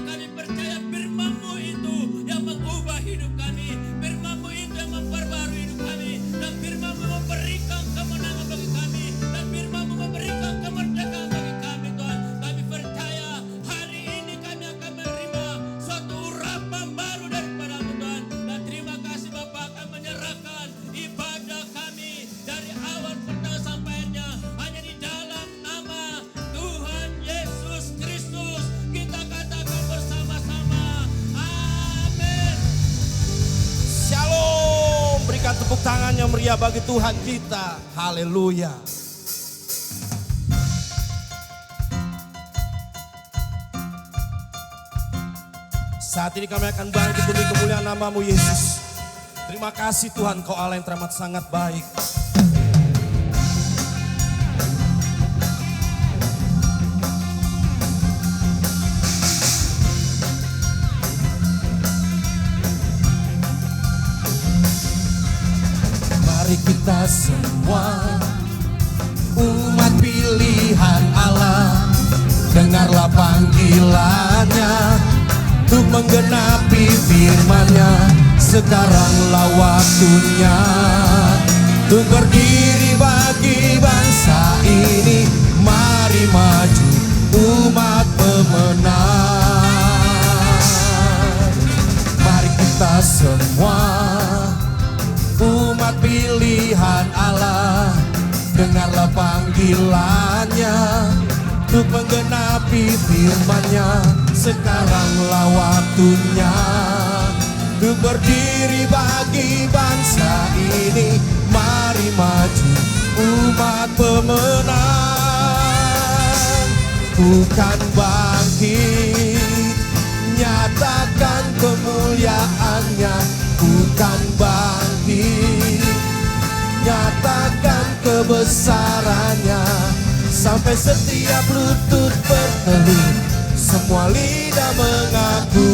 kami percaya firman-Mu itu yang mengubah hidup kami. Firman-Mu itu yang memperbarui hidup kami. Dan firman-Mu memberikan kemenangan bagi kami. Dan firman-Mu memberikan kemerdekaan bagi kami Tuhan. Kami percaya hari ini kami akan menerima suatu urapan baru daripada-Mu Tuhan. Dan terima kasih Bapa akan menyerahkan ibadah kami dari awal pertama sampai akhirnya hanya di dalam nama Tuhan Yesus Kristus. Kita katakan bersama-sama. Amin. Shalom. Berikan tepuk tangan yang meriah bagi Tuhan kita. Haleluya. Saat ini kami akan bangkit demi kemuliaan nama-Mu Yesus. Terima kasih Tuhan, Kau Allah yang teramat sangat baik. Mari kita semua umat pilihan Allah, dengarlah panggilannya untuk menggenapi firman-Nya. Sekaranglah waktunya untuk berdiri bagi bangsa ini. Mari maju umat pemenang. Mari kita semua umat pilihan Allah, dengarlah panggilannya untuk menggenapi firman-Nya. Sekaranglah waktunya untuk berdiri bagi bangsa ini. Mari maju umat pemenang. Bukan bangkit, nyatakan kemuliaan-Nya. Bukan bangkit, nyatakan kebesaran-Nya. Sampai setiap lutut bertelut, semua lidah mengaku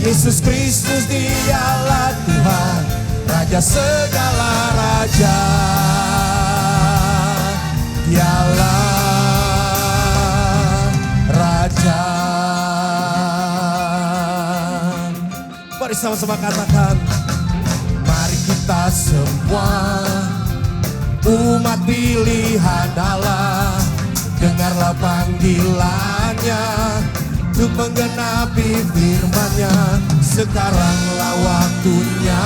Yesus Kristus Dialah Tuhan, Raja segala raja. Dialah Raja. Mari sama-sama katakan, mari kita semua umat pilihan Allah, dengarlah panggilannya untuk menggenapi firman-Nya. Sekaranglah waktunya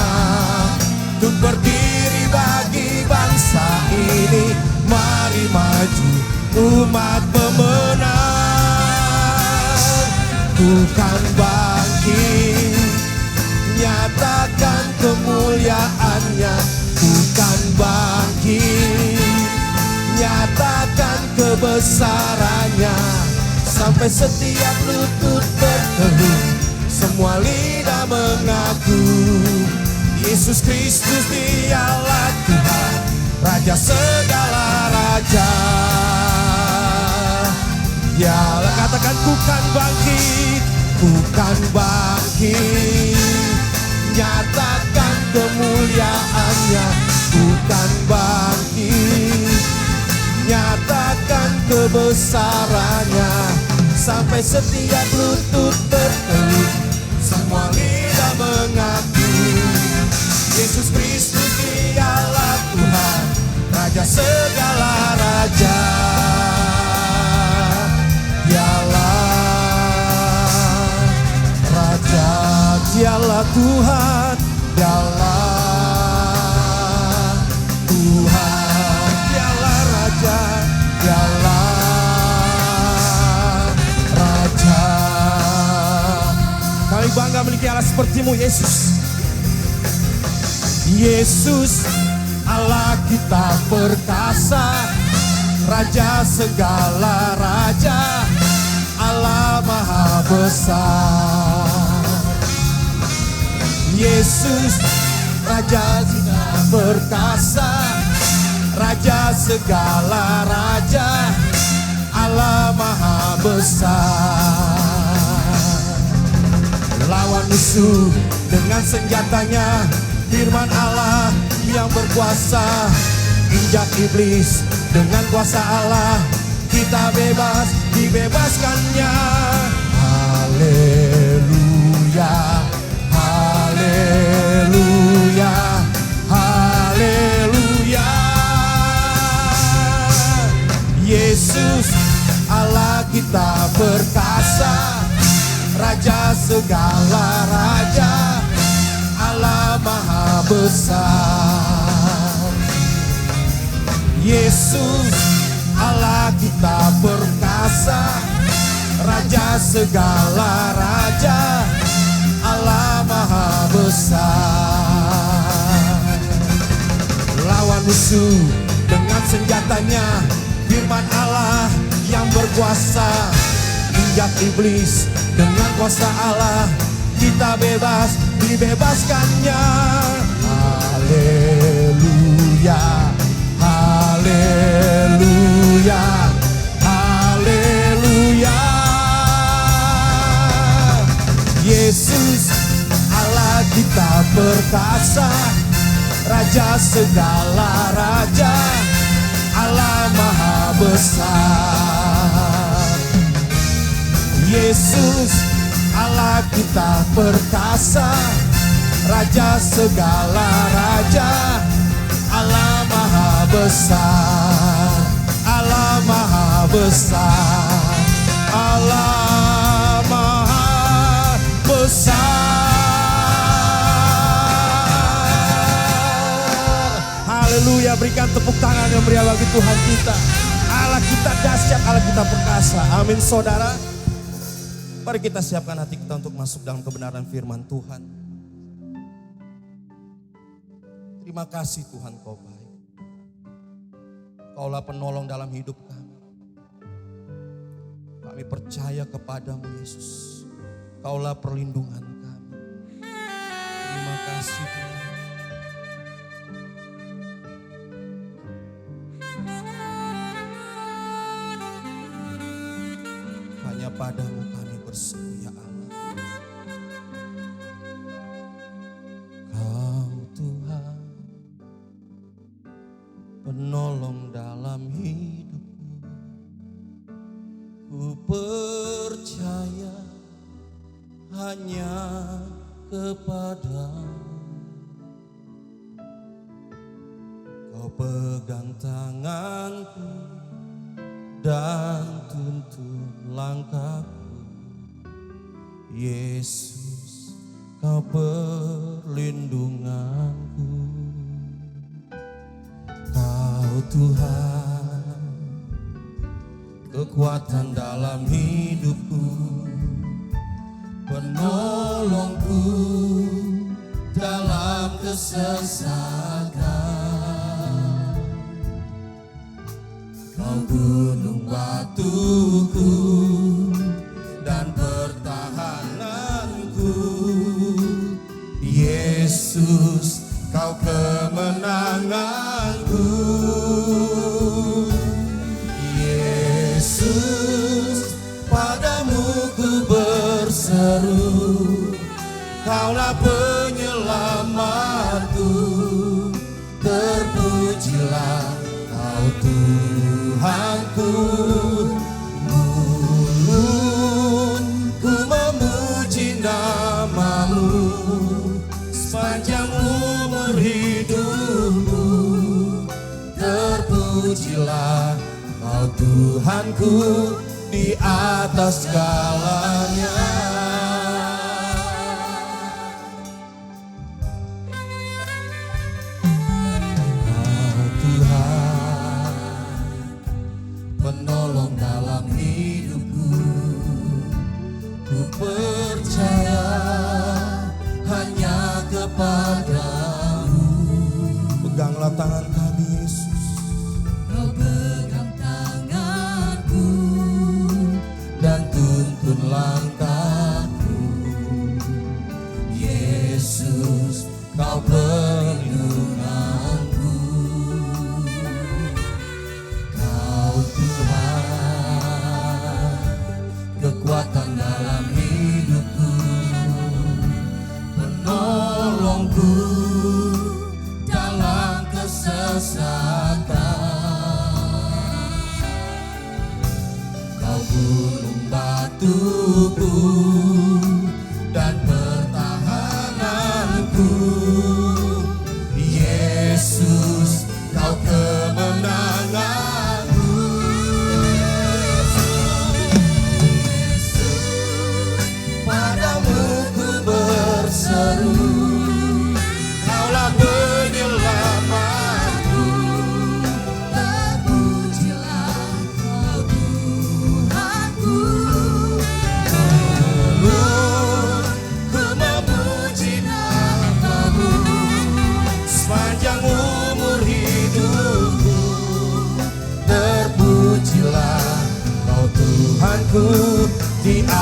untuk berdiri bagi bangsa ini. Mari maju umat pemenang. Bukan bangkit, nyatakan kemuliaan-Nya. Bukan bangkit, nyatakan kebesaran-Nya. Sampai setiap lutut bertelut, semua lidah mengaku Yesus Kristus Dialah Tuhan, Raja segala raja. Dialah, katakan bukan bangkit, bukan bangkit, nyatakan kemuliaan-Nya. Bukan bangkit, nyatakan kebesaran-Nya. Sampai setiap lutut bertelut, semua lidah mengaku Yesus Kristus Dialah Tuhan, Raja segala raja. Dialah Raja, Dialah Tuhan, Dialah Tuhan, Dialah Raja, Dialah Raja. Kami bangga memiliki Allah seperti-Mu Yesus. Yesus Allah kita perkasa, Raja segala raja, Allah maha besar. Yesus Raja kita perkasa, Raja segala raja, Allah maha besar. Lawan musuh dengan senjatanya, firman Allah yang berkuasa. Injak iblis dengan kuasa Allah, kita bebas, dibebaskannya. perkasa, Raja segala raja, Allah Maha Besar. Yesus Allah kita perkasa, Raja segala raja, Allah Maha Besar. Lawan musuh dengan senjatanya, firman Allah yang berkuasa. Injak iblis dengan kuasa Allah, kita bebas, dibebaskannya. Haleluya, haleluya, haleluya. Yesus Allah kita perkasa, Raja segala raja, Allah Maha Besar. Yesus Allah kita perkasa, Raja segala raja, Allah Maha Besar, Allah Maha Besar, Allah Maha Besar. Haleluya, berikan tepuk tangan yang meriah bagi Tuhan kita. Allah kita dahsyat, Allah kita perkasa. Amin saudara. Mari kita siapkan hati kita untuk masuk dalam kebenaran firman Tuhan. Terima kasih Tuhan, Kau baik. Kaulah penolong dalam hidup kami. Kami percaya kepadamu Yesus. Kaulah perlindungan kami. Terima kasih Tuhan. Hanya padamu kami berseru ya Allah. Kau Tuhan, penolong dalam hidupku. Ku percaya hanya kepadamu. Kau pegang tanganku dan tuntun langkahku. Yesus, Kau perlindunganku. Kau Tuhan, kekuatan dalam hidupku, penolongku dalam kesesakan. Kau gunung batuku dan pertahananku. Yesus, Kau kemenanganku. Yesus, padamu ku berseru. Kaulah penyelamatku. Terpujilah Kau Tuhanku. Mulun ku memuji namamu sepanjang umur hidupku. Terpujilah Kau Tuhanku di atas segalanya. Kau Tuhan, penolong dalam hidupku. Ku percaya hanya kepadamu. Peganglah tangan kami Yesus. Kau pegang tanganku Dan tuntun langkahku. Yesus, Kau perlindunganku. Kau Tuhan, kekuatan dalam hidupku, penolongku dalam kesesakan. Kau gunung batuku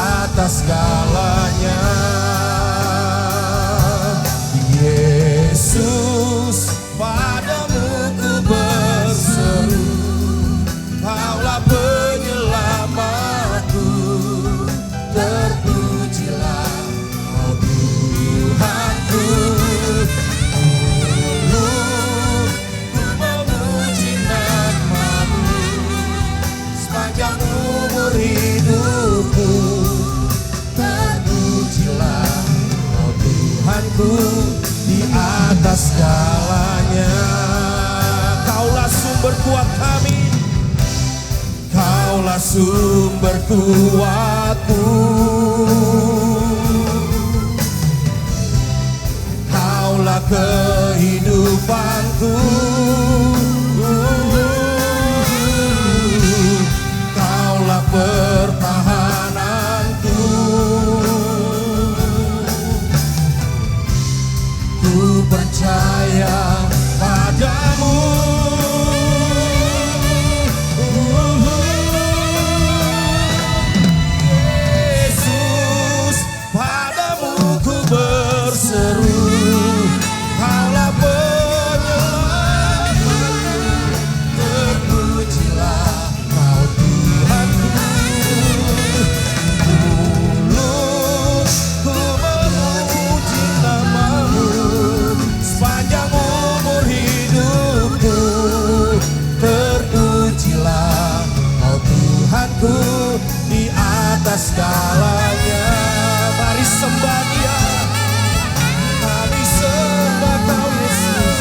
atas segalanya. Yesus, padamu ku berseru, Kaulah penyelamatku. Terpujilah Kau Tuhanku. Dulu ku memuji nama-Mu sepanjang umur hidupku. Terpujilah Kau Tuhanku di atas segalanya. Kaulah sumber kuat kami, Kaulah sumber kuatku, Kaulah kehidupanku, Kaulah pertahananku. Ku percaya padamu. Yesus, padamu ku berseru, Kaulah penyelamatku. Terpujilah Kau Tuhanku. Dulu ku memuji nama-Mu sepanjang umur hidupku. Terpujilah Kau Tuhanku di atas segalanya. Mari sembah Dia, kami sembah Kau Yesus.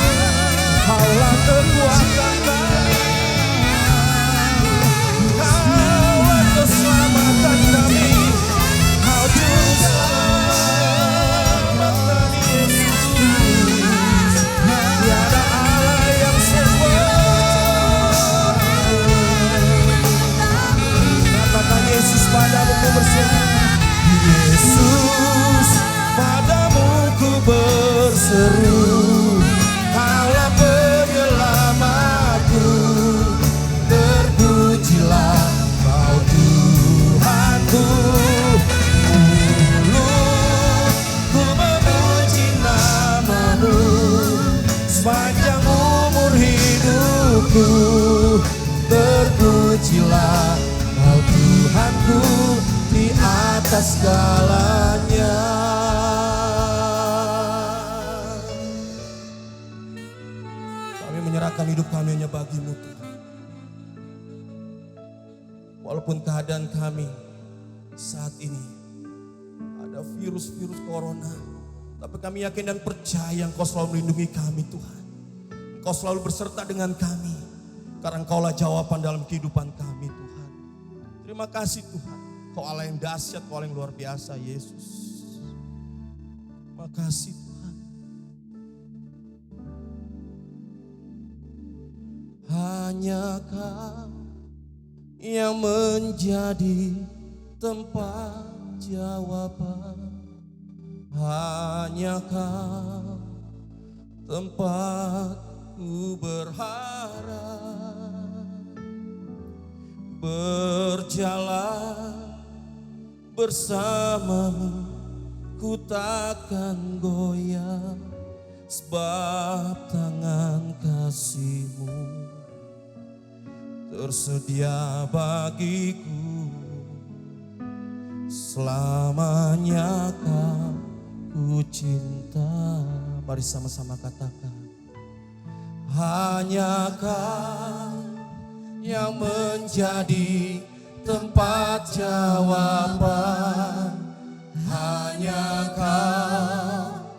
Kaulah kekuatan kami, Kaulah keselamatan kami, Kau juru selamat Yesus. Tiada Allah yang sempurna. Katakan Yesus, padamu ku berseru. Yesus, padamu ku berseru, Kaulah penyelamatku. Terpujilah Kau Tuhanku. Dulu ku memuji nama-Mu sepanjang umur hidupku. Terpujilah Kau Tuhanku di atas segalanya. Kami menyerahkan hidup kami hanya bagi-Mu Tuhan. Walaupun keadaan kami saat ini ada virus-virus corona, tapi kami yakin dan percaya Engkau selalu melindungi kami Tuhan. Engkau selalu berserta dengan kami, karena Engkaulah jawaban dalam kehidupan kami Tuhan. Terima kasih Tuhan. Kau Allah yang dahsyat, Kau Allah yang luar biasa Yesus. Terima kasih Tuhan. Hanya Kau yang menjadi tempat jawaban. Hanya Kau tempatku berharap. Berjalan bersama-Mu, ku takkan goyah, sebab tangan kasih-Mu tersedia bagiku. Selamanya Kau ku cinta. Mari sama-sama katakan. Hanya Kau yang menjadi tempat jawaban. Hanya Kau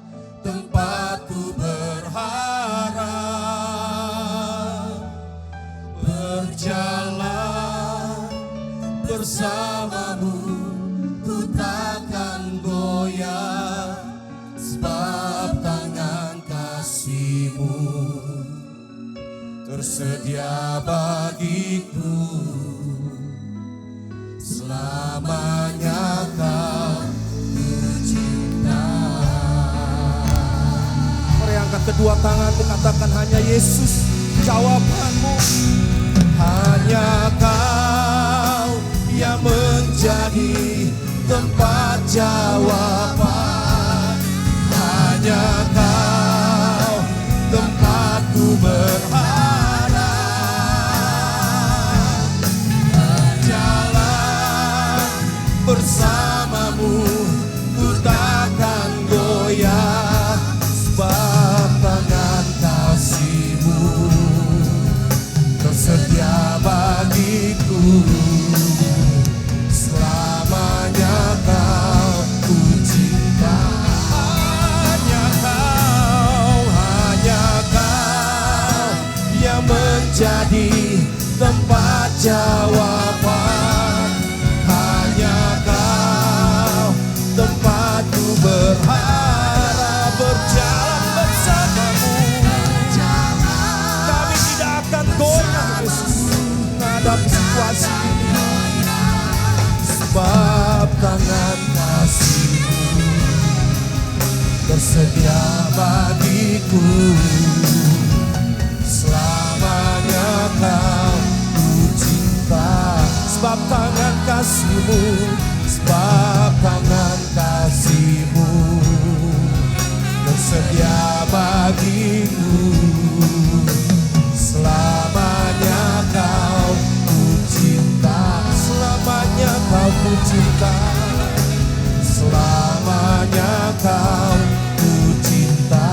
tempatku berharap. Berjalan bersama-Mu, ku takkan goyah, sebab tangan kasih-Mu tersedia bagiku. Selamanya Kau ku cinta. Mari angkat kedua tanganmu, katakan hanya Yesus jawabanmu. Hanya Kau yang menjadi tempat jawaban. Hanya Kau tempatku berharap. Jalan bersamamu ku takkan goyah, sebab tangan kasih-Mu tersedia bagiku. Selamanya Kau ku cinta. Hanya Kau yang menjadi tempat jawaban. Hanya Kau tempatku berharap. Berjalan bersama-Mu, kami tidak akan goyah Yesus menghadapi situasi ini, sebab tangan kasih-Mu tersedia bagiku. Selamanya Kau ku cinta. Sebab tangan kasih-Mu, sebab tangan kasih-Mu tersedia bagiku. Selamanya Kau ku cinta. Selamanya Kau ku cinta. Selamanya Kau ku cinta.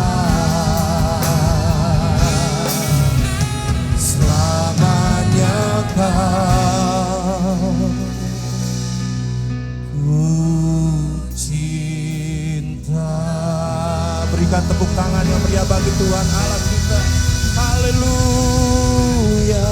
Selamanya Kau ku cinta. Berikan tepuk tangan yang meriah bagi Tuhan Allah kita. Haleluya.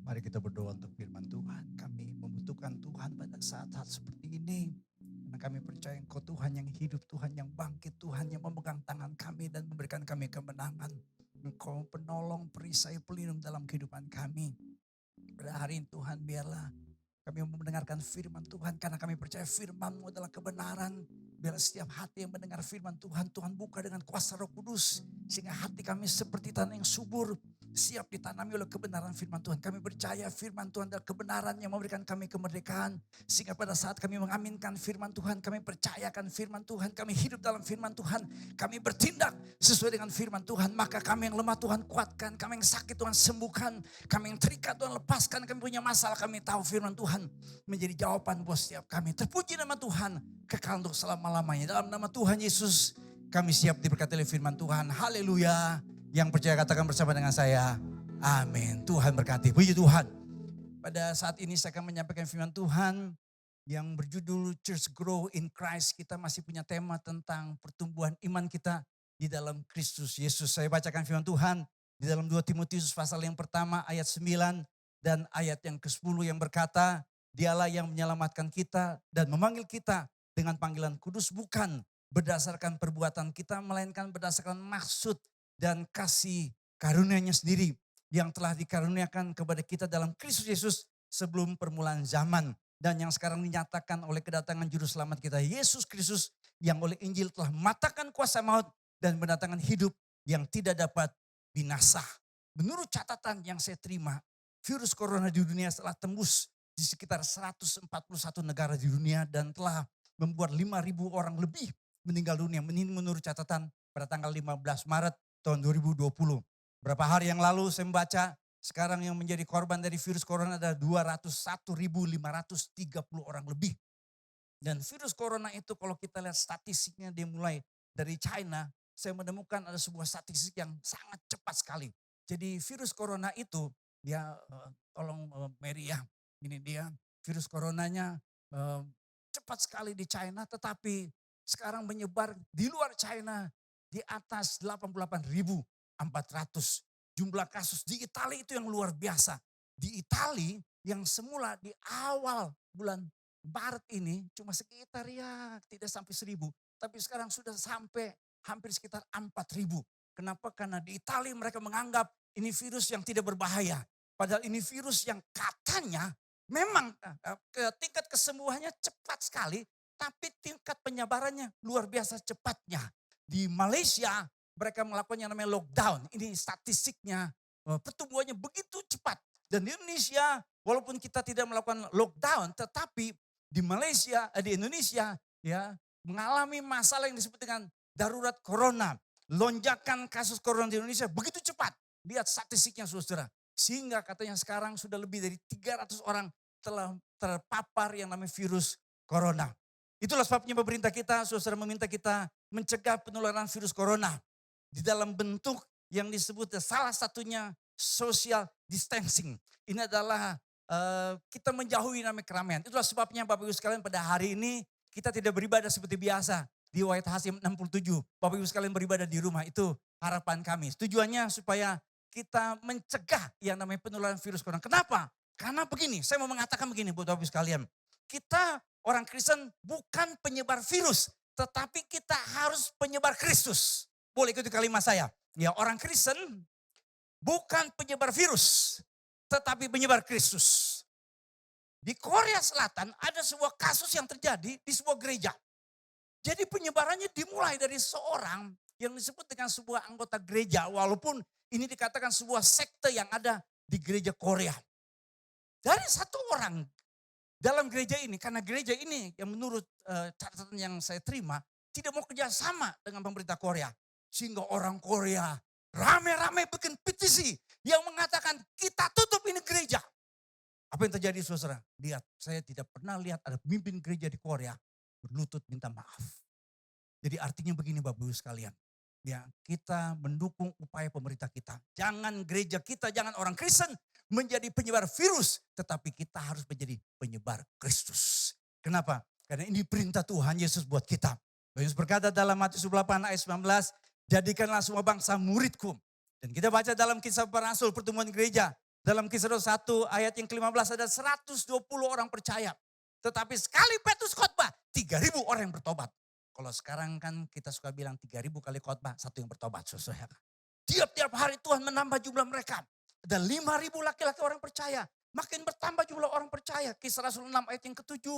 Mari kita berdoa untuk firman Tuhan. Kami membutuhkan Tuhan pada saat-saat seperti ini. Karena kami percaya Engkau Tuhan yang hidup, Tuhan yang bangkit, Tuhan yang memegang tangan kami dan memberikan kami kemenangan. Engkau penolong, perisai, pelindung dalam kehidupan kami. Pada hari ini Tuhan, biarlah kami mendengarkan firman Tuhan karena kami percaya firman-Mu adalah kebenaran. Biarlah setiap hati yang mendengar firman Tuhan, Tuhan buka dengan kuasa Roh Kudus. Sehingga hati kami seperti tanah yang subur, siap ditanami oleh kebenaran firman Tuhan. Kami percaya firman Tuhan adalah kebenaran yang memberikan kami kemerdekaan. Sehingga pada saat kami mengaminkan firman Tuhan, kami percayakan firman Tuhan, kami hidup dalam firman Tuhan, kami bertindak sesuai dengan firman Tuhan. Maka kami yang lemah Tuhan kuatkan, kami yang sakit Tuhan sembuhkan, kami yang terikat Tuhan lepaskan, kami punya masalah, kami tahu firman Tuhan menjadi jawaban buat setiap kami. Terpuji nama Tuhan, kekal untuk selama-lamanya. Dalam nama Tuhan Yesus, kami siap diberkati oleh firman Tuhan. Haleluya. Yang percaya katakan bersama dengan saya, amin. Tuhan berkati, puji Tuhan. Pada saat ini saya akan menyampaikan firman Tuhan yang berjudul Church Grow in Christ. Kita masih punya tema tentang pertumbuhan iman kita di dalam Kristus Yesus. Saya bacakan firman Tuhan di dalam 2 Timotius pasal yang pertama ayat 9 dan ayat yang ke-10 yang berkata, Dialah yang menyelamatkan kita dan memanggil kita dengan panggilan kudus, bukan berdasarkan perbuatan kita, melainkan berdasarkan maksud dan kasih karunia-Nya sendiri yang telah dikaruniakan kepada kita dalam Kristus Yesus sebelum permulaan zaman, dan yang sekarang dinyatakan oleh kedatangan juru selamat kita Yesus Kristus, yang oleh Injil telah mematahkan kuasa maut dan mendatangkan hidup yang tidak dapat binasa. Menurut catatan yang saya terima, virus corona di dunia telah tembus di sekitar 141 negara di dunia dan telah membuat 5.000 orang lebih meninggal dunia. Menurut catatan pada tanggal 15 Maret tahun 2020. Berapa hari yang lalu saya membaca sekarang yang menjadi korban dari virus corona ada 201.530 orang lebih. Dan virus corona itu kalau kita lihat statistiknya dia mulai dari China, saya menemukan ada sebuah statistik yang sangat cepat sekali. Jadi virus corona itu ya tolong Mary ya, ini dia virus coronanya cepat sekali di China, tetapi sekarang menyebar di luar China di atas 88.400 jumlah kasus. Di Italia itu yang luar biasa. Di Italia yang semula di awal bulan Maret ini cuma sekitar ya tidak sampai 1.000. tapi sekarang sudah sampai hampir sekitar 4.000. Kenapa? Karena di Italia mereka menganggap ini virus yang tidak berbahaya. Padahal ini virus yang katanya memang tingkat kesembuhannya cepat sekali, tapi tingkat penyebarannya luar biasa cepatnya. Di Malaysia mereka melakukan yang namanya lockdown. Ini statistiknya pertumbuhannya begitu cepat. Dan di Indonesia walaupun kita tidak melakukan lockdown, tetapi di Malaysia, di Indonesia ya mengalami masalah yang disebut dengan darurat corona. Lonjakan kasus corona di Indonesia begitu cepat. Lihat statistiknya saudara. Sehingga katanya sekarang sudah lebih dari 300 orang telah terpapar yang namanya virus corona. Itulah sebabnya pemerintah kita, saudara, meminta kita mencegah penularan virus corona. Di dalam bentuk yang disebut salah satunya social distancing. Ini adalah kita menjauhi namanya keramaian. Itulah sebabnya Bapak Ibu sekalian pada hari ini kita tidak beribadah seperti biasa. Di White Hasim 67, Bapak Ibu sekalian beribadah di rumah. Itu harapan kami. Tujuannya supaya kita mencegah yang namanya penularan virus corona. Kenapa? Karena begini, saya mau mengatakan begini buat Bapak Ibu sekalian. Kita orang Kristen bukan penyebar virus, tetapi kita harus penyebar Kristus. Boleh ikuti kalimat saya. Ya, orang Kristen bukan penyebar virus, tetapi penyebar Kristus. Di Korea Selatan ada sebuah kasus yang terjadi di sebuah gereja. Jadi penyebarannya dimulai dari seorang yang disebut dengan sebuah anggota gereja. Walaupun ini dikatakan sebuah sekte yang ada di gereja Korea. Dari satu orang dalam gereja ini, karena gereja ini yang menurut catatan yang saya terima, tidak mau kerjasama dengan pemerintah Korea. Sehingga orang Korea rame-rame bikin petisi yang mengatakan kita tutup ini gereja. Apa yang terjadi saudara? Lihat, saya tidak pernah lihat ada pemimpin gereja di Korea berlutut minta maaf. Jadi artinya begini Bapak Ibu sekalian. Ya, kita mendukung upaya pemerintah kita. Jangan gereja kita, jangan orang Kristen menjadi penyebar virus. Tetapi kita harus menjadi penyebar Kristus. Kenapa? Karena ini perintah Tuhan Yesus buat kita. Yesus berkata dalam Matius 28 ayat 19. Jadikanlah semua bangsa muridku. Dan kita baca dalam kisah para rasul pertemuan gereja. Dalam kisah 1 ayat yang ke-15 ada 120 orang percaya. Tetapi sekali Petrus khotbah, 3.000 orang yang bertobat. Kalau sekarang kan kita suka bilang 3.000 kali khotbah, satu yang bertobat. Saudara. Tiap-tiap hari Tuhan menambah jumlah mereka. Ada 5.000 laki-laki orang percaya. Makin bertambah jumlah orang percaya. Kisah Rasul 6 ayat yang ke-7.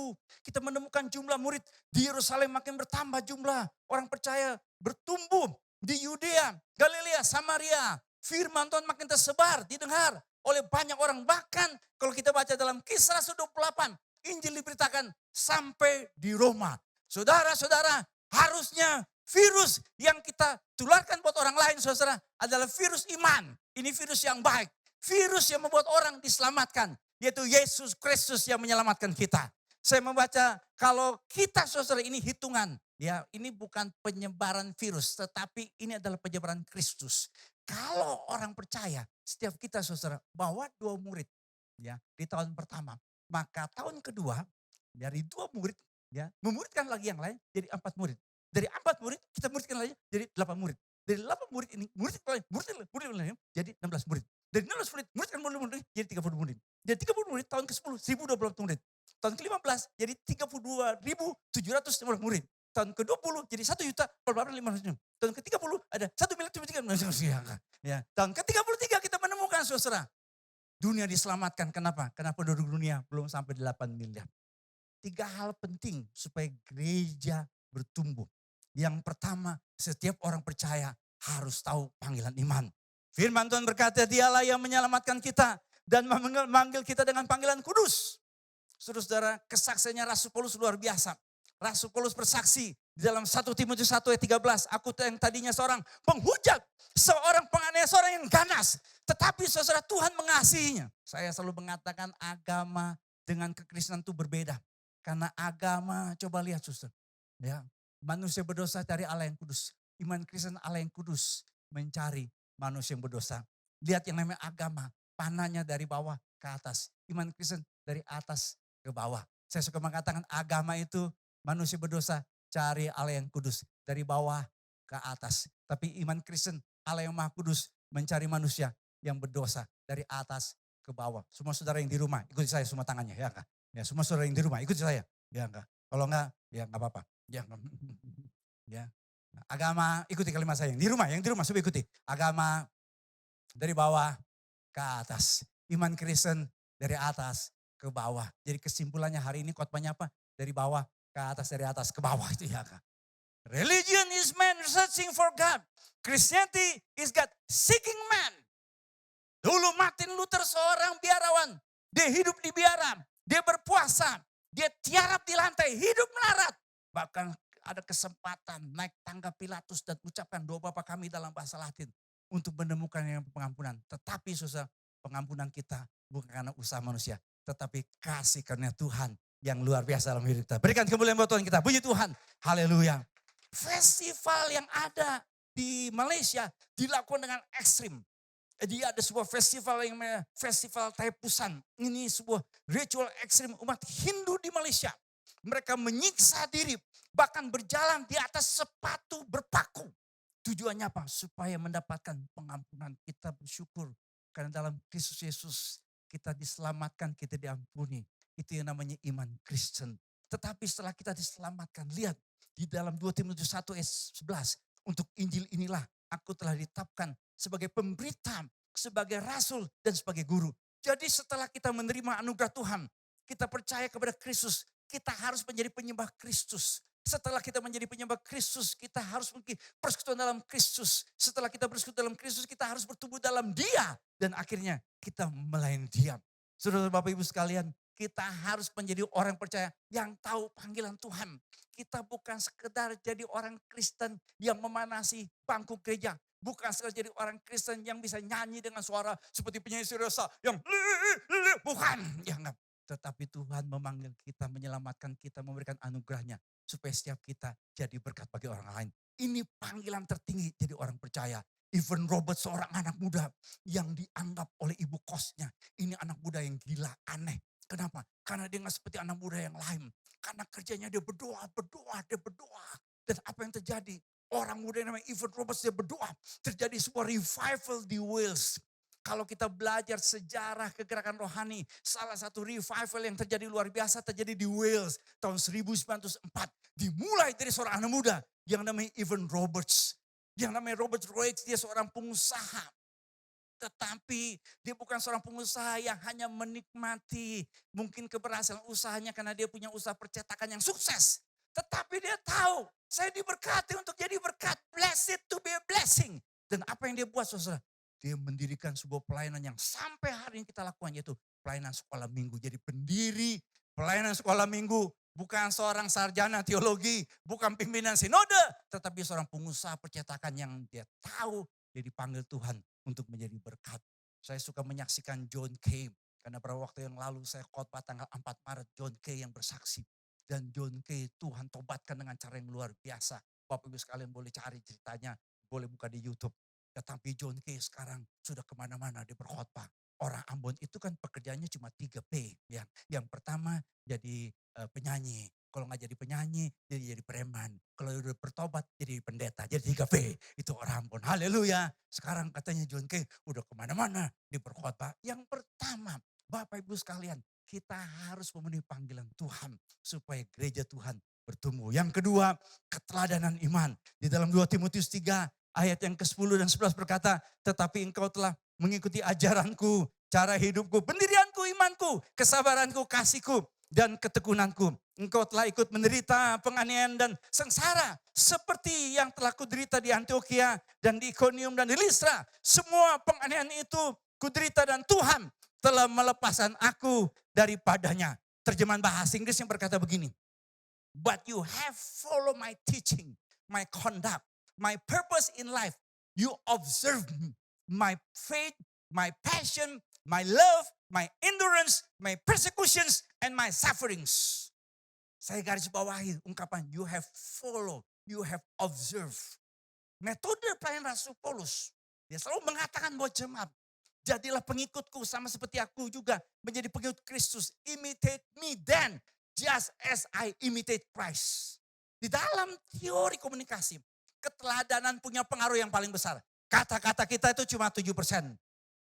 Kita menemukan jumlah murid di Yerusalem makin bertambah jumlah. Orang percaya bertumbuh di Yudea, Galilea, Samaria. Firman Tuhan makin tersebar, didengar oleh banyak orang. Bahkan kalau kita baca dalam Kisah Rasul 28. Injil diberitakan sampai di Roma. Saudara-saudara, harusnya virus yang kita tularkan buat orang lain, saudara, adalah virus iman. Ini virus yang baik. Virus yang membuat orang diselamatkan. Yaitu Yesus Kristus yang menyelamatkan kita. Saya membaca kalau kita, saudara, ini hitungan. Ya, ini bukan penyebaran virus, tetapi ini adalah penyebaran Kristus. Kalau orang percaya, setiap kita, saudara, bawa 2 murid ya di tahun pertama. Maka tahun kedua dari 2 murid ya memuridkan lagi yang lain jadi 4 murid. Dari 4 murid kita muridkan lagi jadi 8 murid. Dari 8 murid ini muridkan lagi jadi 16 murid. Dari 16 murid muridkan murid jadi 30 murid. Jadi 30 murid tahun ke-10 1.024 murid. Tahun ke-15 jadi 32.750 murid. Tahun ke-20 jadi 1.048.500. Tahun ke-30 ada 1.073.000. Ya, tahun ke-33 kita menemukan saudara. Dunia diselamatkan. Kenapa? Karena penduduk dunia belum sampai 8 miliar. 3 hal penting supaya gereja bertumbuh. Yang pertama, setiap orang percaya harus tahu panggilan iman. Firman Tuhan berkata, dialah yang menyelamatkan kita dan memanggil kita dengan panggilan kudus. Saudara-saudara, kesaksiannya Rasul Paulus luar biasa. Rasul Paulus bersaksi di dalam 1 Timotius 1 ayat 13. Aku yang tadinya seorang penghujat, seorang penganiaya, seorang yang ganas. Tetapi saudara, Tuhan mengasihinya. Saya selalu mengatakan agama dengan kekristenan itu berbeda. Karena agama, coba lihat saudara. Ya, manusia berdosa cari Allah yang kudus. Iman Kristen Allah yang kudus mencari manusia yang berdosa. Lihat yang namanya agama, panahnya dari bawah ke atas. Iman Kristen dari atas ke bawah. Saya suka mengatakan agama itu manusia berdosa cari Allah yang kudus dari bawah ke atas. Tapi iman Kristen Allah yang maha kudus mencari manusia yang berdosa dari atas ke bawah. Semua saudara yang di rumah ikuti saya semua tangannya ya enggak? Ya semua saudara yang di rumah ikuti saya ya enggak? Kalau enggak ya enggak apa-apa. Ya enggak. Ya. Agama, ikuti kalimat saya. Yang di rumah coba ikuti. Agama dari bawah ke atas. Iman Kristen dari atas ke bawah. Jadi kesimpulannya hari ini khotbahnya apa? Dari bawah ke atas, dari atas ke bawah itu ya Kak. Religion is man searching for God. Christianity is God seeking man. Dulu Martin Luther seorang biarawan. Dia hidup di biara. Dia berpuasa. Dia tiarap di lantai. Hidup melarat. Bahkan ada kesempatan naik tangga Pilatus dan ucapkan doa Bapa kami dalam bahasa Latin. Untuk menemukan yang pengampunan. Tetapi susah pengampunan kita bukan karena usaha manusia. Tetapi kasih karena Tuhan yang luar biasa dalam hidup kita. Berikan kemuliaan buat Tuhan kita. Puji Tuhan. Haleluya. Festival yang ada di Malaysia dilakukan dengan ekstrim. Dia ada sebuah festival yang namanya Festival Taipusan. Ini sebuah ritual ekstrim umat Hindu di Malaysia. Mereka menyiksa diri, bahkan berjalan di atas sepatu berpaku. Tujuannya apa? Supaya mendapatkan pengampunan. Kita bersyukur karena dalam Kristus Yesus kita diselamatkan, kita diampuni. Itu yang namanya iman Kristen. Tetapi setelah kita diselamatkan, lihat di dalam 2 Timotius 1 ayat 11. Untuk Injil inilah aku telah ditetapkan sebagai pemberita, sebagai rasul dan sebagai guru. Jadi setelah kita menerima anugerah Tuhan, kita percaya kepada Kristus, kita harus menjadi penyembah Kristus. Setelah kita menjadi penyembah Kristus, kita harus bersekutu dalam Kristus. Setelah kita bersekutu dalam Kristus, kita harus bertumbuh dalam Dia. Dan akhirnya kita melayani Dia. Saudara Bapak Ibu sekalian, kita harus menjadi orang percaya yang tahu panggilan Tuhan. Kita bukan sekedar jadi orang Kristen yang memanasi bangku gereja. Bukan sekedar jadi orang Kristen yang bisa nyanyi dengan suara seperti penyanyi Sirasa yang bukan. Ya enggak. Tetapi Tuhan memanggil kita, menyelamatkan kita, memberikan anugerahnya. Supaya setiap kita jadi berkat bagi orang lain. Ini panggilan tertinggi jadi orang percaya. Even Robert seorang anak muda yang dianggap oleh ibu kosnya. Ini anak muda yang gila, aneh. Kenapa? Karena dia gak seperti anak muda yang lain. Karena kerjanya dia berdoa. Dan apa yang terjadi? Orang muda yang namanya Evan Roberts dia berdoa. Terjadi sebuah revival di Wales. Kalau kita belajar sejarah kegerakan rohani, salah satu revival yang terjadi luar biasa terjadi di Wales tahun 1904. Dimulai dari seorang anak muda yang namanya Evan Roberts. Yang namanya Robert Roach, dia seorang pengusaha. Tetapi dia bukan seorang pengusaha yang hanya menikmati mungkin keberhasilan usahanya karena dia punya usaha percetakan yang sukses. Tetapi dia tahu, saya diberkati untuk jadi berkat. Blessed to be a blessing. Dan apa yang dia buat saudara? Dia mendirikan sebuah pelayanan yang sampai hari ini kita lakukan, yaitu pelayanan sekolah minggu. Jadi pendiri pelayanan sekolah minggu bukan seorang sarjana teologi, bukan pimpinan sinode, tetapi seorang pengusaha percetakan yang dia tahu dia dipanggil Tuhan untuk menjadi berkat. Saya suka menyaksikan John Kay, karena beberapa waktu yang lalu saya khotbah tanggal 4 Maret, John Kay yang bersaksi. Dan John Kay Tuhan tobatkan dengan cara yang luar biasa. Bapak Ibu sekalian boleh cari ceritanya, boleh buka di YouTube. Tetapi John Kay sekarang sudah kemana-mana dia berkhotbah. Orang Ambon itu kan pekerjaannya cuma 3P. Ya. Yang pertama jadi penyanyi. Kalau nggak jadi penyanyi, jadi preman. Kalau udah bertobat, jadi pendeta. Jadi 3P. Itu orang Ambon. Haleluya. Sekarang katanya John Kay udah kemana-mana dia berkhotbah. Yang pertama, Bapak Ibu sekalian, kita harus memenuhi panggilan Tuhan. Supaya gereja Tuhan bertumbuh. Yang kedua, keteladanan iman. Di dalam 2 Timotius 3 ayat yang ke-10 dan 11 berkata, tetapi engkau telah mengikuti ajaranku, cara hidupku, pendirianku, imanku, kesabaranku, kasihku, dan ketekunanku. Engkau telah ikut menderita penganiayaan dan sengsara. Seperti yang telah kuderita di Antioquia dan di Iconium dan di Listra. Semua penganiayaan itu kuderita dan Tuhan telah melepaskan aku daripadanya. Terjemahan bahasa Inggris yang berkata begini. But you have followed my teaching, my conduct, my purpose in life. You observe my faith, my passion, my love, my endurance, my persecutions, and my sufferings. Saya garis bawahi ungkapan you have followed, you have observed. Metode pelayanan Rasul Paulus. Dia selalu mengatakan buat jemaat, jadilah pengikutku sama seperti aku juga menjadi pengikut Kristus. Imitate me then, just as I imitate Christ. Di dalam teori komunikasi, keteladanan punya pengaruh yang paling besar. Kata-kata kita itu cuma 7%.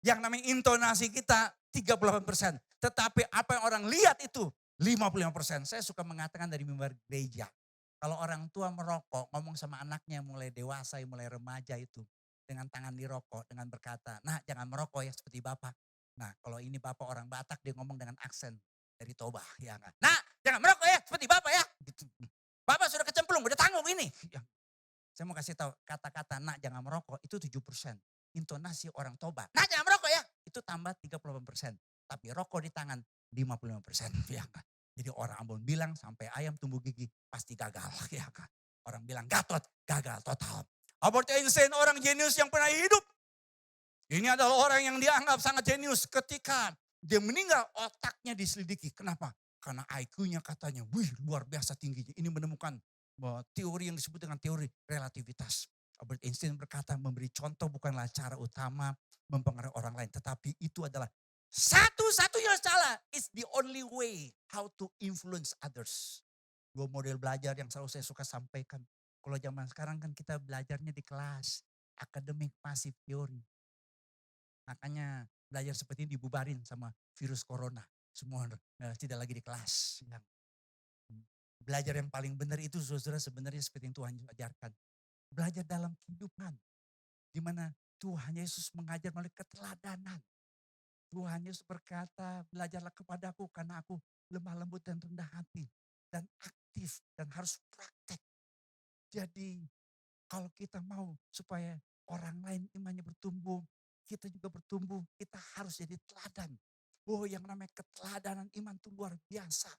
Yang namanya intonasi kita 38%. Tetapi apa yang orang lihat itu 55%. Saya suka mengatakan dari mimbar gereja. Kalau orang tua merokok, ngomong sama anaknya mulai dewasa, mulai remaja itu. Dengan tangan di rokok, dengan berkata, nah jangan merokok ya seperti Bapak. Nah kalau ini Bapak orang Batak, dia ngomong dengan aksen dari Toba. Ya enggak? Nah jangan merokok ya seperti Bapak ya. Gitu. Bapak sudah kecemplung, udah tanggung ini. Ya. Saya mau kasih tahu, kata-kata nak jangan merokok itu 7%. Intonasi orang Toba, nah jangan merokok ya. Itu tambah 38%. Tapi rokok di tangan 55%. Ya enggak? Jadi orang Ambon bilang sampai ayam tumbuh gigi pasti gagal. Ya kan? Orang bilang Gatot gagal total. Albert Einstein orang jenius yang pernah hidup. Ini adalah orang yang dianggap sangat jenius ketika dia meninggal otaknya diselidiki. Kenapa? Karena IQ-nya katanya wih luar biasa tingginya. Ini menemukan teori yang disebut dengan teori relativitas. Albert Einstein berkata memberi contoh bukanlah cara utama mempengaruhi orang lain. Tetapi itu adalah satu-satunya cara. It's the only way how to influence others. Dua model belajar yang selalu saya suka sampaikan. Kalau zaman sekarang kan kita belajarnya di kelas. Akademik pasif teori. Makanya belajar seperti ini dibubarin sama virus corona. Semua tidak lagi di kelas. Belajar yang paling benar itu saudara sebenarnya seperti yang Tuhan ajarkan. Belajar dalam kehidupan. Di mana Tuhan Yesus mengajar melalui keteladanan. Tuhan Yesus berkata, belajarlah kepadaku karena aku lemah lembut dan rendah hati. Dan aktif dan harus praktek. Jadi kalau kita mau supaya orang lain imannya bertumbuh, kita juga bertumbuh, kita harus jadi teladan. Oh yang namanya keteladanan iman itu luar biasa.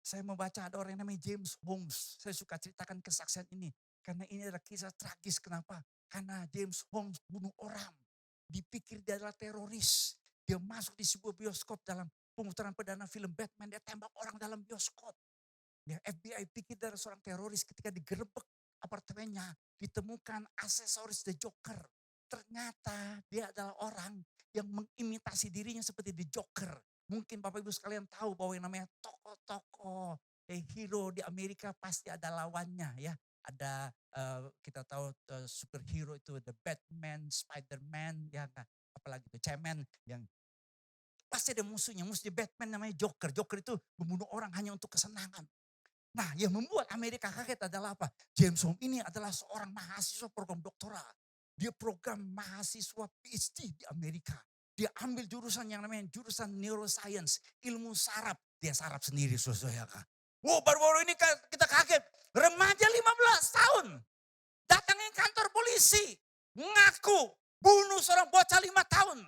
Saya membaca ada orang yang namanya James Holmes. Saya suka ceritakan kesaksian ini. Karena ini adalah kisah tragis. Kenapa? Karena James Holmes bunuh orang. Dipikir dia adalah teroris. Dia masuk di sebuah bioskop dalam pemutaran perdana film Batman. Dia tembak orang dalam bioskop. Ya, FBI pikir dia adalah seorang teroris ketika digerebek apartemennya. Ditemukan aksesoris The Joker. Ternyata dia adalah orang yang mengimitasi dirinya seperti The Joker. Mungkin Bapak Ibu sekalian tahu bahwa yang namanya tokoh-tokoh hero di Amerika pasti ada lawannya ya. Ada kita tahu superhero itu The Batman, Spider-Man, ya apalagi itu Cemen yang pasti ada musuhnya. Musuhnya Batman namanya Joker. Joker itu membunuh orang hanya untuk kesenangan. Nah yang membuat Amerika kaget adalah apa? James Holmes ini adalah seorang mahasiswa program doktoral. Dia program mahasiswa PhD di Amerika. Dia ambil jurusan yang namanya jurusan neuroscience, ilmu saraf. Dia saraf sendiri saudara. Wow baru-baru ini kita kaget. Remaja 15 tahun. Datangin kantor polisi. Ngaku bunuh seorang bocah 5 tahun.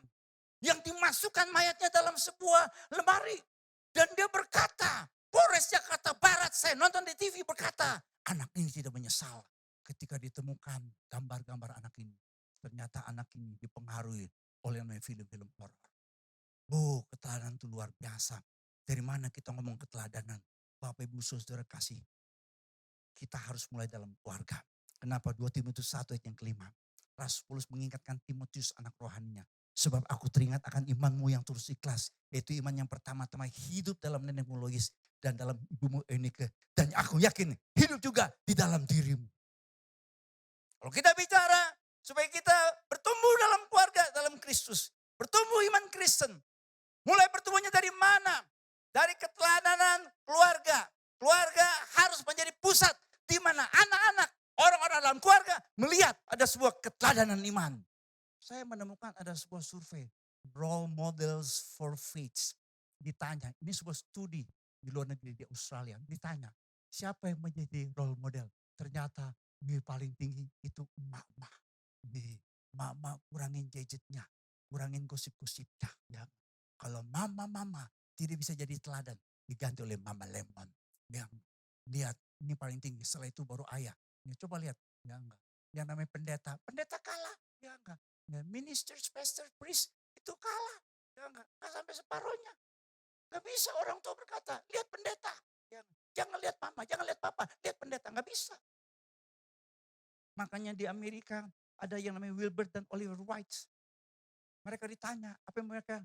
Yang dimasukkan mayatnya dalam sebuah lemari. Dan dia berkata, Polres Jakarta Barat, saya nonton di TV berkata, anak ini tidak menyesal ketika ditemukan gambar-gambar anak ini. Ternyata anak ini dipengaruhi oleh film-film horor. Oh, keteladanan itu luar biasa. Dari mana kita ngomong keteladanan? Bapak Ibu Saudara kasih. Kita harus mulai dalam keluarga. Kenapa 2 Timotius 1 ayat yang kelima. Rasul Paulus mengingatkan Timotius anak rohaninya. Sebab aku teringat akan imanmu yang terus ikhlas. Yaitu iman yang pertama-tama hidup dalam nenekmu Lois. Dan dalam ibumu Eunike. Dan aku yakin hidup juga di dalam dirimu. Kalau kita bicara supaya kita bertumbuh dalam keluarga, dalam Kristus. Bertumbuh iman Kristen. Mulai bertumbuhnya dari mana? Dari keteladanan keluarga. Keluarga harus menjadi pusat di mana anak-anak, orang-orang dalam keluarga melihat ada sebuah keteladanan iman. Saya menemukan ada sebuah survei, Role Models for Faith. Ditanya, ini sebuah studi di luar negeri di Australia. Ditanya, siapa yang menjadi role model? Ternyata yang paling tinggi itu emak-emak. Mama kurangin gadgetnya, kurangin gosip-gosipnya. Ya. Kalau mama tidak bisa jadi teladan, diganti oleh mama lemon. Yang lihat ini paling tinggi, setelah itu baru ayah. Ya, coba lihat, ya enggak. Yang namanya pendeta kalah, ya enggak. Ya, minister, pastor, priest itu kalah, ya enggak. Enggak sampai separuhnya. Enggak bisa orang tua berkata, lihat pendeta. Ya, jangan lihat mama, jangan lihat papa, lihat pendeta, enggak bisa. Makanya di Amerika ada yang namanya Wilbert dan Oliver White. Mereka ditanya apa yang mereka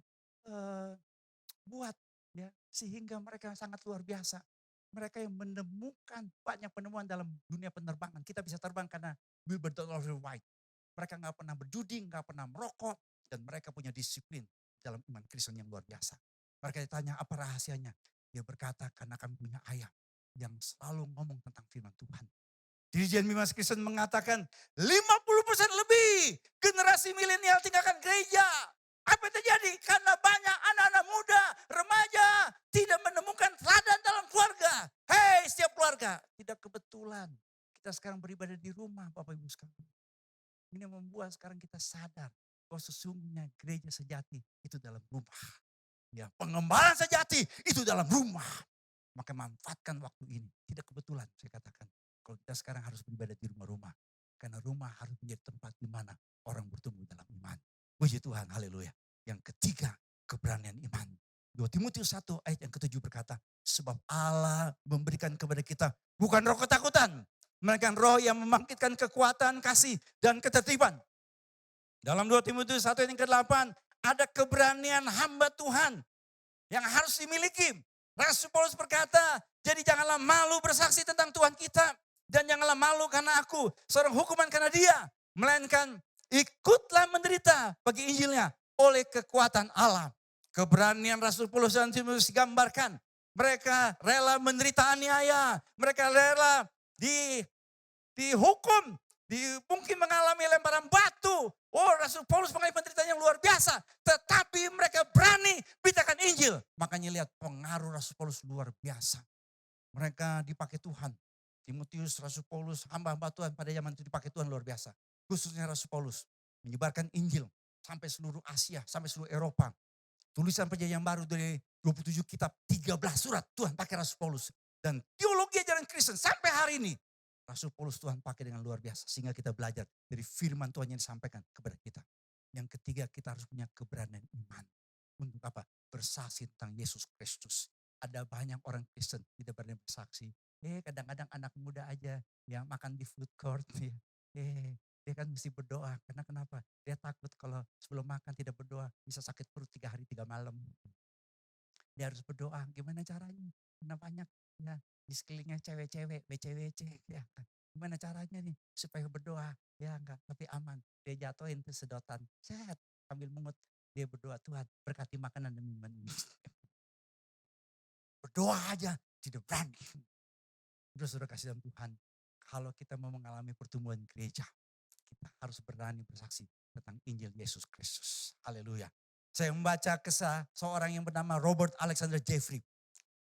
buat ya sehingga mereka sangat luar biasa. Mereka yang menemukan banyak penemuan dalam dunia penerbangan. Kita bisa terbang karena Wilbert dan Oliver White. Mereka nggak pernah berjudi, nggak pernah merokok, dan mereka punya disiplin dalam iman Kristen yang luar biasa. Mereka ditanya apa rahasianya? Dia berkata karena kami punya ayah yang selalu ngomong tentang firman Tuhan. Dirijen Bimas Kristen mengatakan 50% lebih generasi milenial tinggalkan gereja. Apa yang terjadi? Karena banyak anak-anak muda, remaja tidak menemukan teladan dalam keluarga. Hei setiap keluarga, tidak kebetulan kita sekarang beribadah di rumah Bapak Ibu sekalian. Ini membuat sekarang kita sadar bahwa sesungguhnya gereja sejati itu dalam rumah. Ya, pengembalaan sejati itu dalam rumah. Maka manfaatkan waktu ini. Tidak kebetulan saya katakan. Kalau kita sekarang harus beribadah di rumah-rumah. Karena rumah harus menjadi tempat di mana orang bertumbuh dalam iman. Puji Tuhan, haleluya. Yang ketiga, keberanian iman. 2 Timotius 1 ayat yang ke-7 berkata, sebab Allah memberikan kepada kita bukan roh ketakutan, melainkan roh yang membangkitkan kekuatan, kasih, dan ketertiban. Dalam 2 Timotius 1 ayat yang ke-8, ada keberanian hamba Tuhan yang harus dimiliki. Rasul Paulus berkata, jadi janganlah malu bersaksi tentang Tuhan kita. Dan janganlah malu karena aku, seorang hukuman karena dia. Melainkan ikutlah menderita bagi Injilnya oleh kekuatan Allah. Keberanian Rasul Paulus dan Timotius digambarkan. Mereka rela menderita aniaya. Mereka rela dihukum. Mungkin mengalami lemparan batu. Oh, Rasul Paulus mengalami penderitaan yang luar biasa. Tetapi mereka berani beritakan Injil. Makanya lihat pengaruh Rasul Paulus luar biasa. Mereka dipakai Tuhan. Timotius, Rasul Paulus, hamba-hamba Tuhan pada zaman itu dipakai Tuhan luar biasa. Khususnya Rasul Paulus menyebarkan Injil sampai seluruh Asia, sampai seluruh Eropa. Tulisan perjanjian baru dari 27 kitab, 13 surat Tuhan pakai Rasul Paulus. Dan teologi ajaran Kristen sampai hari ini Rasul Paulus Tuhan pakai dengan luar biasa. Sehingga kita belajar dari firman Tuhan yang disampaikan kepada kita. Yang ketiga, kita harus punya keberanian iman. Untuk apa? Bersaksi tentang Yesus Kristus. Ada banyak orang Kristen tidak berani bersaksi. Kadang-kadang anak muda aja yang makan di food court. Dia kan mesti berdoa. Karena kenapa? Dia takut kalau sebelum makan tidak berdoa. Bisa sakit perut 3 hari 3 malam. Dia harus berdoa. Gimana caranya? Karena banyak ya di sekelilingnya cewek-cewek, WC-WC. Ya. Gimana caranya nih supaya berdoa? Ya enggak, tapi aman. Dia jatuhin tuh sedotan. Set, sambil mungut. Dia berdoa, Tuhan berkati makanan dan minuman ini. Berdoa aja, tidak berani. Saudara kasih dalam Tuhan, kalau kita mau mengalami pertumbuhan gereja, kita harus berani bersaksi tentang Injil Yesus Kristus. Haleluya. Saya membaca kisah seorang yang bernama Robert Alexander Jeffrey.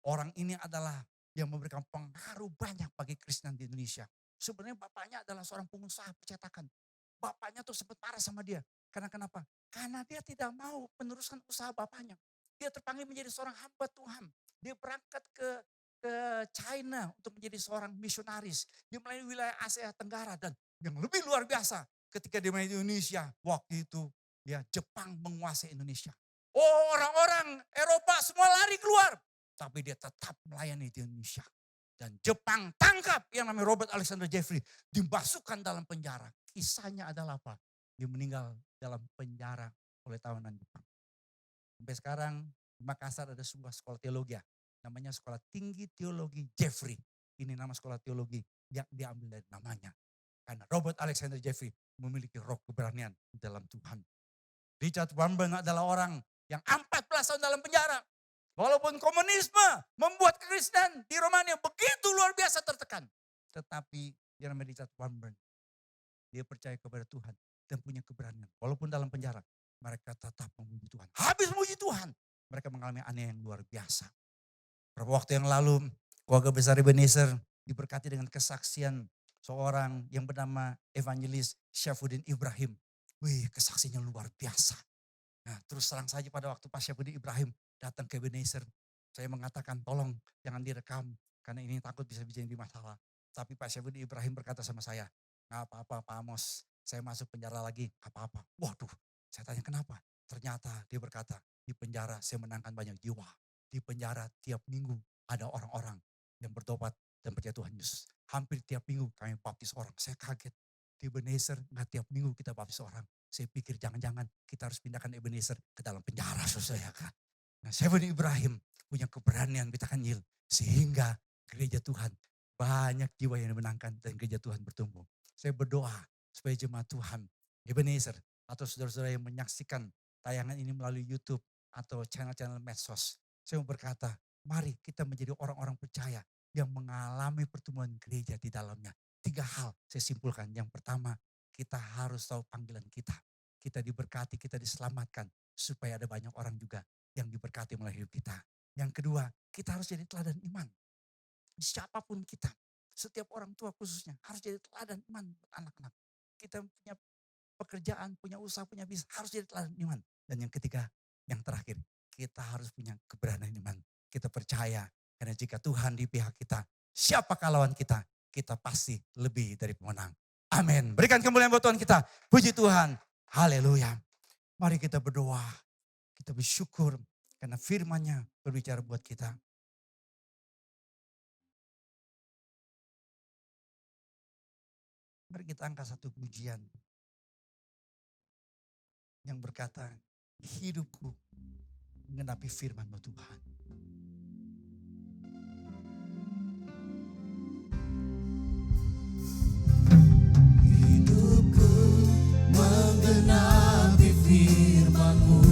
Orang ini adalah yang memberikan pengaruh banyak bagi Kristen di Indonesia. Sebenarnya bapaknya adalah seorang pengusaha percetakan. Bapaknya tuh sempat marah sama dia. Karena kenapa? Karena dia tidak mau meneruskan usaha bapaknya. Dia terpanggil menjadi seorang hamba Tuhan. Dia berangkat ke China untuk menjadi seorang misionaris. Dia melalui wilayah Asia Tenggara dan yang lebih luar biasa ketika dia melalui Indonesia. Waktu itu ya Jepang menguasai Indonesia. Oh, orang-orang Eropa semua lari keluar. Tapi dia tetap melayani di Indonesia. Dan Jepang tangkap yang namanya Robert Alexander Jeffrey. Dimasukkan dalam penjara. Kisahnya adalah apa? Dia meninggal dalam penjara oleh tawanan Jepang. Sampai sekarang di Makassar ada sebuah sekolah teologi. Namanya Sekolah Tinggi Teologi Jeffrey. Ini nama sekolah teologi yang diambil dari namanya. Karena Robert Alexander Jeffrey memiliki roh keberanian dalam Tuhan. Richard Wurmbrand adalah orang yang 14 tahun dalam penjara. Walaupun komunisme membuat Kristen di Romania begitu luar biasa tertekan. Tetapi yang namanya Richard Wurmbrand, dia percaya kepada Tuhan dan punya keberanian. Walaupun dalam penjara, mereka tetap memuji Tuhan. Habis memuji Tuhan, mereka mengalami aneh yang luar biasa. Beberapa waktu yang lalu, keluarga besar Ebenezer diberkati dengan kesaksian seorang yang bernama evangelis Syafuddin Ibrahim. Wih, kesaksiannya luar biasa. Nah, terus terang saja pada waktu Pak Syafuddin Ibrahim datang ke Ebenezer, saya mengatakan tolong jangan direkam karena ini takut bisa jadi masalah. Tapi Pak Syafuddin Ibrahim berkata sama saya, nggak apa-apa Pak Amos, saya masuk penjara lagi, nggak apa-apa. Waduh, saya tanya kenapa? Ternyata dia berkata, di penjara saya menangkan banyak jiwa. Di penjara tiap minggu ada orang-orang yang bertobat dan percaya Tuhan Yesus. Hampir tiap minggu kami baptis orang. Saya kaget. Di Ebenezer nggak tiap minggu kita baptis orang. Saya pikir jangan-jangan kita harus pindahkan Ebenezer ke dalam penjara. Saudara kan. Nah, Syafuddin Ibrahim punya keberanian beritakan Injil. Sehingga gereja Tuhan banyak jiwa yang dimenangkan dan gereja Tuhan bertumbuh. Saya berdoa supaya jemaat Tuhan Ebenezer atau saudara-saudara yang menyaksikan tayangan ini melalui YouTube atau channel-channel medsos. Saya mau berkata, mari kita menjadi orang-orang percaya yang mengalami pertumbuhan gereja di dalamnya. 3 hal saya simpulkan. Yang pertama, kita harus tahu panggilan kita. Kita diberkati, kita diselamatkan. Supaya ada banyak orang juga yang diberkati melalui hidup kita. Yang kedua, kita harus jadi teladan iman. Siapapun kita, setiap orang tua khususnya harus jadi teladan iman buat anak-anak. Kita punya pekerjaan, punya usaha, punya bisnis, harus jadi teladan iman. Dan yang ketiga, yang terakhir, kita harus punya keberanian iman. Kita percaya, karena jika Tuhan di pihak kita, siapakah lawan kita? Kita pasti lebih dari pemenang. Amin. Berikan kemuliaan buat Tuhan kita. Puji Tuhan. Haleluya. Mari kita berdoa. Kita bersyukur karena firman-Nya berbicara buat kita. Mari kita angkat satu pujian yang berkata, hidupku mengenapi firman-Mu Tuhan. Hidupku menggenapi firman-Mu,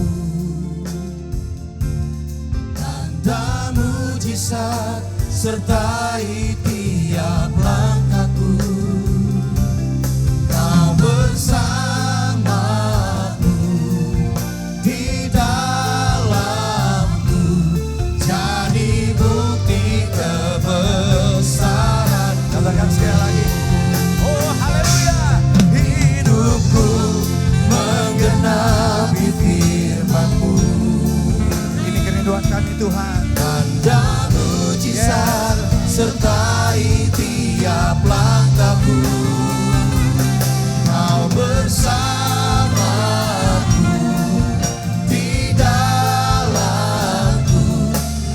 tanda mujizat sertai tiap langkahku. Kau bersamaku di dalamku, jadi bukti kebesaran. Katakan sekali lagi. Oh haleluya. Hidupku menggenapi firman-Mu, Ini kerinduan kami Tuhan. tanda mujizat sertai tiap langkahku. Kau bersamaku di dalamku,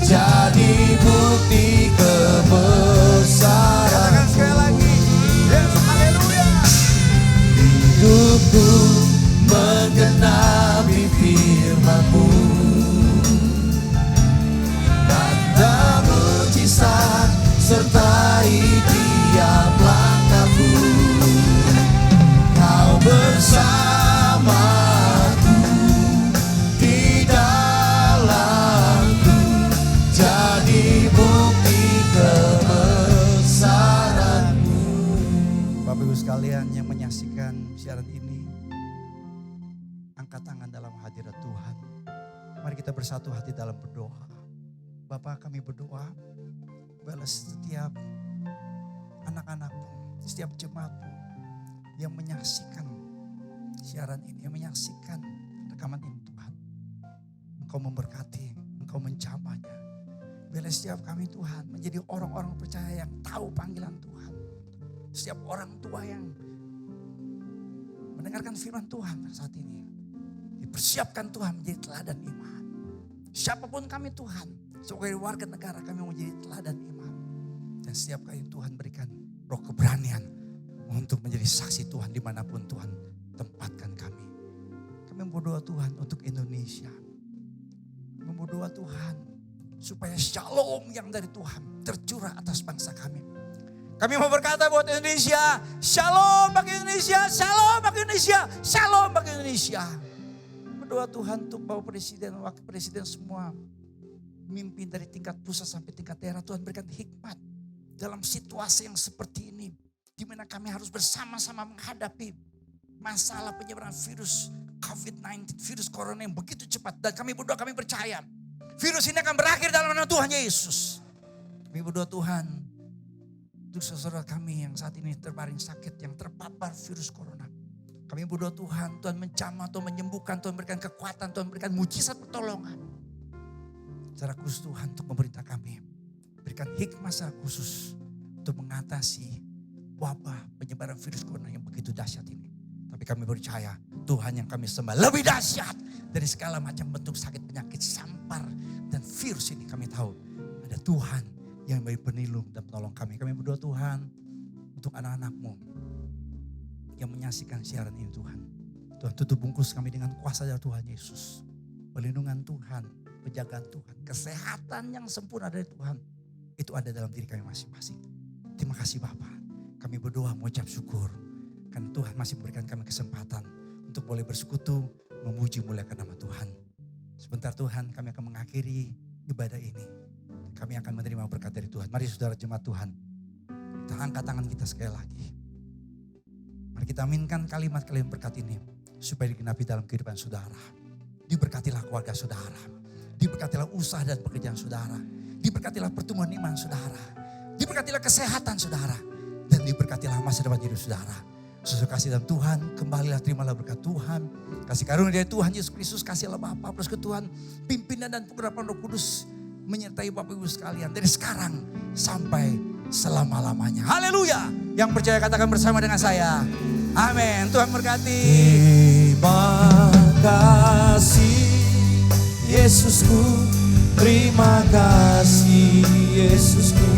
jadi bukti kebesaran. Katakan sekali lagi. Yes, haleluya. Hidupku menggenapi firman-Mu, tanda mujizat sertai tiap langkahku. Kau bersamaku di dalamku, jadi bukti kebesaran-Mu. Bapak Ibu sekalian yang menyaksikan siaran ini, angkat tangan dalam hadirat Tuhan. Mari kita bersatu hati dalam berdoa. Bapak, kami berdoa, balas setiap anak-anak-Mu, setiap jemaat-Mu yang menyaksikan siaran ini, yang menyaksikan rekaman ini Tuhan. Engkau memberkati, Engkau menjamahnya. Biarlah setiap kami Tuhan menjadi orang-orang percaya yang tahu panggilan Tuhan. Setiap orang tua yang mendengarkan firman Tuhan saat ini, dipersiapkan Tuhan menjadi teladan iman. Siapapun kami Tuhan, sebagai warga negara kami menjadi teladan iman. Dan setiap kali Tuhan berikan roh keberanian untuk menjadi saksi Tuhan dimanapun Tuhan tempatkan kami. Kami berdoa Tuhan untuk Indonesia. Kami berdoa Tuhan supaya shalom yang dari Tuhan tercurah atas bangsa kami. Kami mau berkata buat Indonesia, shalom bagi Indonesia, shalom bagi Indonesia, shalom bagi Indonesia. Berdoa Tuhan untuk Bapak Presiden, Wakil Presiden semua, mimpin dari tingkat pusat sampai tingkat daerah. Tuhan berikan hikmat dalam situasi yang seperti ini, di mana kami harus bersama-sama menghadapi masalah penyebaran virus COVID-19, virus corona yang begitu cepat. Dan kami berdoa, kami percaya virus ini akan berakhir dalam nama Tuhan Yesus. Kami berdoa Tuhan untuk saudara kami yang saat ini terbaring sakit, yang terpapar virus corona. Kami berdoa Tuhan, Tuhan menjamah, Tuhan menyembuhkan, Tuhan berikan kekuatan, Tuhan berikan mujizat pertolongan. Secara khusus Tuhan untuk pemerintah kami, berikan hikmah secara khusus untuk mengatasi wabah penyebaran virus corona yang begitu dahsyat ini. Tapi kami percaya Tuhan yang kami sembah lebih dahsyat dari segala macam bentuk sakit, penyakit, sampar, dan virus ini. Kami tahu ada Tuhan yang memberi penilung dan penolong kami. Kami berdoa Tuhan untuk anak-anak-Mu yang menyaksikan siaran ini Tuhan. Tuhan tutup bungkus kami dengan kuasa dari Tuhan Yesus. Perlindungan Tuhan, penjagaan Tuhan, kesehatan yang sempurna dari Tuhan. Itu ada dalam diri kami masing-masing. Terima kasih Bapa. Kami berdoa mengucap syukur. Karena Tuhan masih memberikan kami kesempatan untuk boleh bersekutu, memuji muliakan nama Tuhan. Sebentar Tuhan kami akan mengakhiri ibadah ini. kami akan menerima berkat dari Tuhan. Mari saudara jemaat Tuhan, kita angkat tangan kita sekali lagi. Mari kita aminkan kalimat-kalimat berkat ini supaya digenapi dalam kehidupan saudara. Diberkatilah keluarga saudara. Diberkatilah usaha dan pekerjaan saudara. Diberkatilah pertumbuhan iman saudara. Diberkatilah kesehatan saudara. Dan diberkatilah masa depan hidup saudara. Sesuai kasih dalam Tuhan, kembalilah terimalah berkat Tuhan. Kasih karunia dari Tuhan Yesus Kristus, kasihlah Bapa plus ke Tuhan, pimpinan dan penggerapan Roh Kudus menyertai Bapak Ibu sekalian dari sekarang sampai selama-lamanya. Haleluya. Yang percaya katakan bersama dengan saya. Amin. Tuhan berkati. Terima kasih Yesusku, terima kasih Yesusku.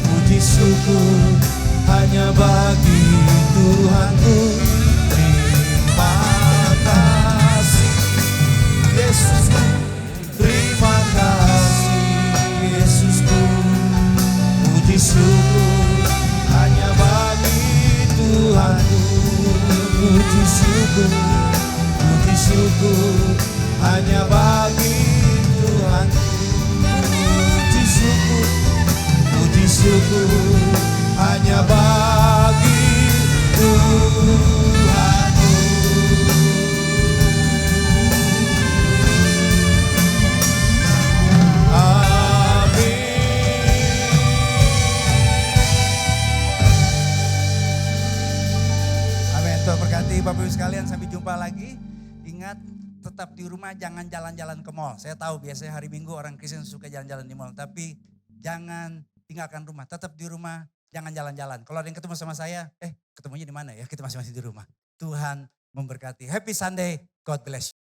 Puji syukur hanya bagi Tuhanku. Terima kasih Yesusku, terima kasih Yesusku. Puji syukur hanya bagi Tuhanku. Puji syukur hanya bagi Tuhanku. Puji syukur hanya bagi Tuhanku. Amin. Tuhan berkati Bapak Ibu sekalian, sampai jumpa lagi. Ingat, tetap di rumah, jangan jalan-jalan ke mall. Saya tahu biasanya hari Minggu orang Kristen suka jalan-jalan di mall. Tapi jangan tinggalkan rumah, tetap di rumah, jangan jalan-jalan. Kalau ada yang ketemu sama saya, ketemunya di mana ya? Kita masing-masing di rumah. Tuhan memberkati. Happy Sunday, God bless you.